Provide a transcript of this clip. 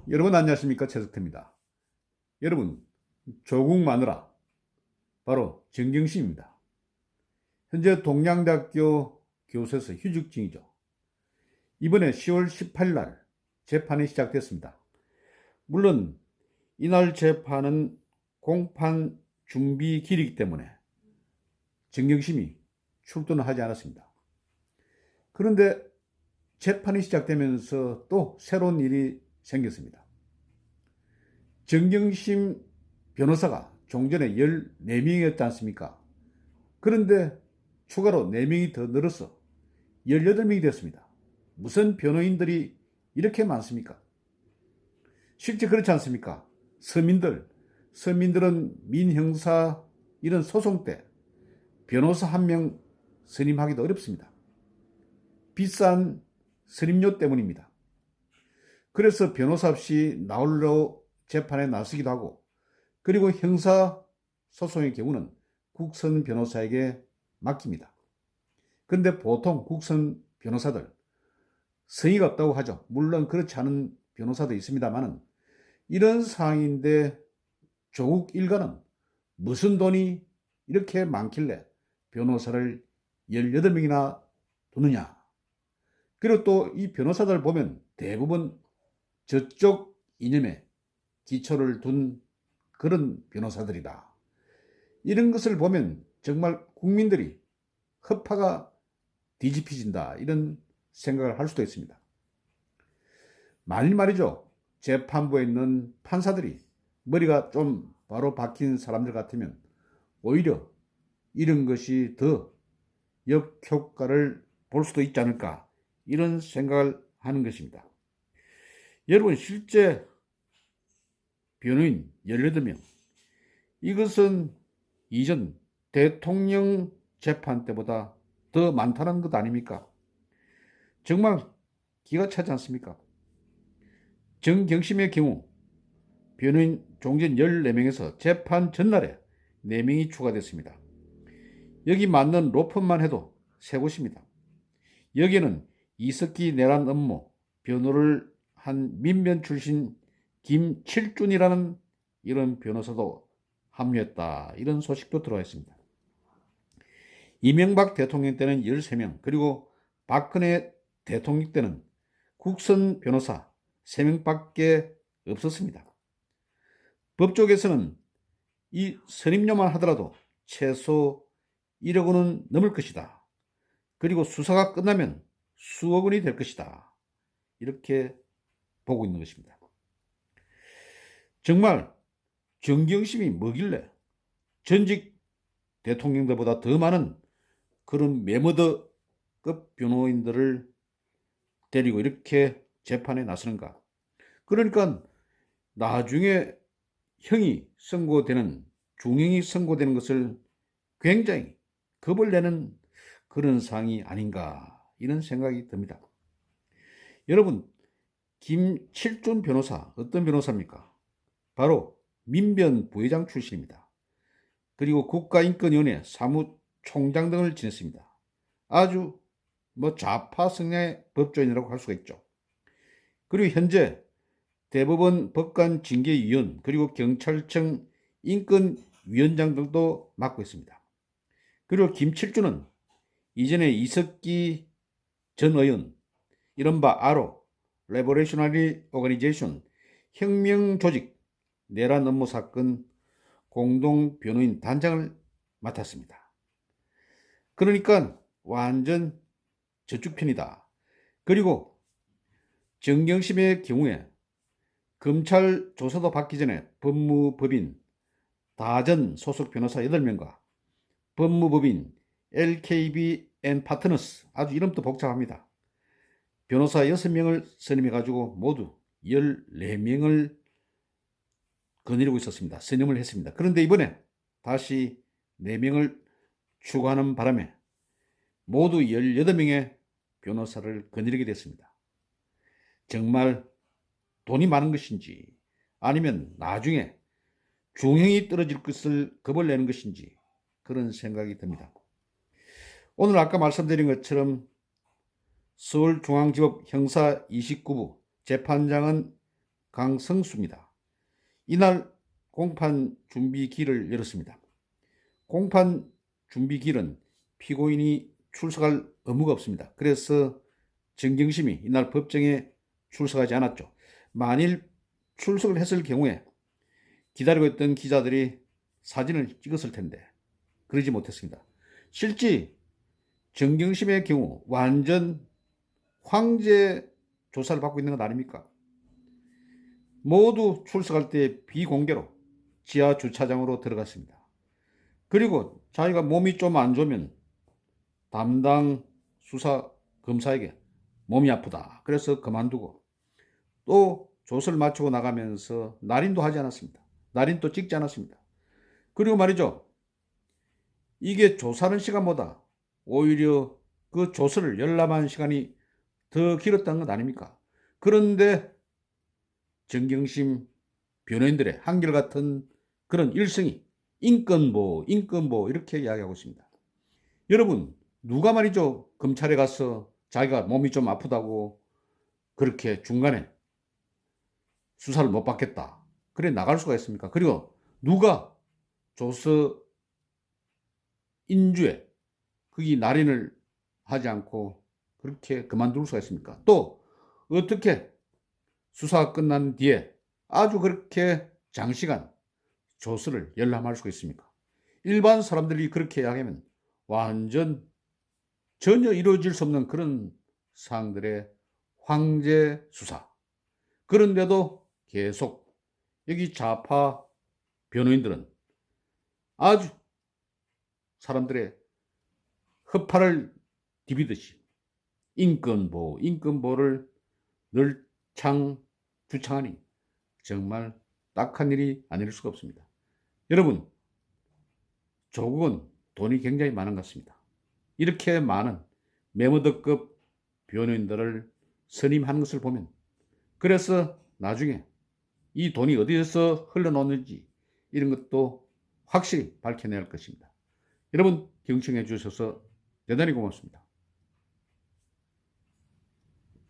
여러분 안녕하십니까, 최석태입니다. 여러분, 조국 마누라 바로 정경심입니다. 현재 동양대학교 교수에서 휴직 중이죠. 이번에 10월 18일 날 재판이 시작됐습니다. 물론 이날 재판은 공판 준비 기일이기 때문에 정경심이 출두는 하지 않았습니다. 그런데 재판이 시작되면서 또 새로운 일이 생겼습니다. 정경심 변호사가 종전에 14명이었지 않습니까? 그런데 추가로 4명이 더 늘어서 18명이 됐습니다. 무슨 변호인들이 이렇게 많습니까? 실제 그렇지 않습니까? 서민들은 민형사 이런 소송 때 변호사 한 명 선임하기도 어렵습니다. 비싼 선임료 때문입니다. 그래서 변호사 없이 나홀로 재판에 나서기도 하고, 그리고 형사 소송의 경우는 국선 변호사에게 맡깁니다. 그런데 보통 국선 변호사들 성의가 없다고 하죠. 물론 그렇지 않은 변호사도 있습니다만은, 이런 상황인데 조국 일가는 무슨 돈이 이렇게 많길래 변호사를 18명이나 두느냐. 그리고 또 이 변호사들 보면 대부분 저쪽 이념에 기초를 둔 그런 변호사들이다. 이런 것을 보면 정말 국민들이 허파가 뒤집혀진다, 이런 생각을 할 수도 있습니다. 만일 말이죠, 재판부에 있는 판사들이 머리가 좀 바로 박힌 사람들 같으면 오히려 이런 것이 더 역효과를 볼 수도 있지 않을까, 이런 생각을 하는 것입니다. 여러분, 실제 변호인 18명, 이것은 이전 대통령 재판 때보다 더 많다는 것 아닙니까? 정말 기가 차지 않습니까? 정경심의 경우 변호인 종전 14명에서 재판 전날에 4명이 추가됐습니다. 여기 맞는 로펌만 해도 3곳입니다. 여기에는 이석기 내란 업무 변호를 한 민변 출신 김칠준이라는 이런 변호사도 합류했다, 이런 소식도 들어와 있습니다. 이명박 대통령 때는 13명, 그리고 박근혜 대통령 때는 국선 변호사 3명밖에 없었습니다. 법조계에서는 이 선임료만 하더라도 최소 1억 원은 넘을 것이다. 그리고 수사가 끝나면 수억 원이 될 것이다, 이렇게 보고 있는 것입니다. 정말 정경심이 뭐길래 전직 대통령들보다 더 많은 그런 메머더급 변호인들을 데리고 이렇게 재판에 나서는가? 그러니까 나중에 형이 선고되는, 중형이 선고되는 것을 굉장히 겁을 내는 그런 상황이 아닌가, 이런 생각이 듭니다. 여러분, 김칠준 변호사 어떤 변호사입니까? 바로 민변 부회장 출신입니다. 그리고 국가인권위원회 사무총장 등을 지냈습니다. 아주 좌파 성향의 법조인이라고 할 수가 있죠. 그리고 현재 대법원 법관징계위원, 그리고 경찰청 인권위원장 등도 맡고 있습니다. 그리고 김칠준은 이전에 이석기 전 의원, 이른바 아로 레버레이셔너리 오거니제이션 혁명조직 내란 업무 사건 공동 변호인 단장을 맡았습니다. 그러니까 완전 저쪽 편이다. 그리고 정경심의 경우에 검찰 조사도 받기 전에 법무법인 다전 소속 변호사 8명과 법무법인 LKBN 파트너스, 아주 이름도 복잡합니다, 변호사 6명을 선임해가지고 모두 14명을 거느리고 있었습니다. 선임을 했습니다. 그런데 이번에 다시 4명을 추가하는 바람에 모두 18명의 변호사를 거느리게 됐습니다. 정말 돈이 많은 것인지, 아니면 나중에 중형이 떨어질 것을 겁을 내는 것인지, 그런 생각이 듭니다. 오늘 아까 말씀드린 것처럼 서울중앙지법 형사 29부 재판장은 강성수입니다. 이날 공판 준비기를 열었습니다. 공판 준비기일은 피고인이 출석할 의무가 없습니다. 그래서 정경심이 이날 법정에 출석하지 않았죠. 만일 출석을 했을 경우에 기다리고 있던 기자들이 사진을 찍었을 텐데 그러지 못했습니다. 실제 정경심의 경우 완전 황제 조사를 받고 있는 것 아닙니까? 모두 출석할 때 비공개로 지하 주차장으로 들어갔습니다. 그리고 자기가 몸이 좀 안 좋으면 담당 수사 검사에게 몸이 아프다 그래서 그만두고 또 조서를 마치고 나가면서 날인도 하지 않았습니다. 날인도 찍지 않았습니다. 그리고 말이죠, 이게 조사하는 시간보다 오히려 그 조서를 열람한 시간이 더 길었다는 것 아닙니까? 그런데 정경심 변호인들의 한결같은 그런 일성이 인권보호 이렇게 이야기하고 있습니다. 여러분, 누가 말이죠, 검찰에 가서 자기가 몸이 좀 아프다고 그렇게 중간에 수사를 못 받겠다 그래 나갈 수가 있습니까? 그리고 누가 조서 인주에 거기 날인을 하지 않고 그렇게 그만둘 수가 있습니까? 또 어떻게 수사가 끝난 뒤에 아주 그렇게 장시간 조서를 열람할 수가 있습니까? 일반 사람들이 그렇게 이야기하면 완전 전혀 이루어질 수 없는 그런 사항들의 황제 수사. 그런데도 계속 여기 좌파 변호인들은 아주 사람들의 허파를 디비듯이 인권보호를 늘 주창하니 정말 딱한 일이 아닐 수가 없습니다. 여러분, 조국은 돈이 굉장히 많은 것 같습니다. 이렇게 많은 메모드급 변호인들을 선임하는 것을 보면 그래서 나중에 이 돈이 어디에서 흘러나오는지 이런 것도 확실히 밝혀내야 할 것입니다. 여러분 경청해 주셔서 대단히 고맙습니다.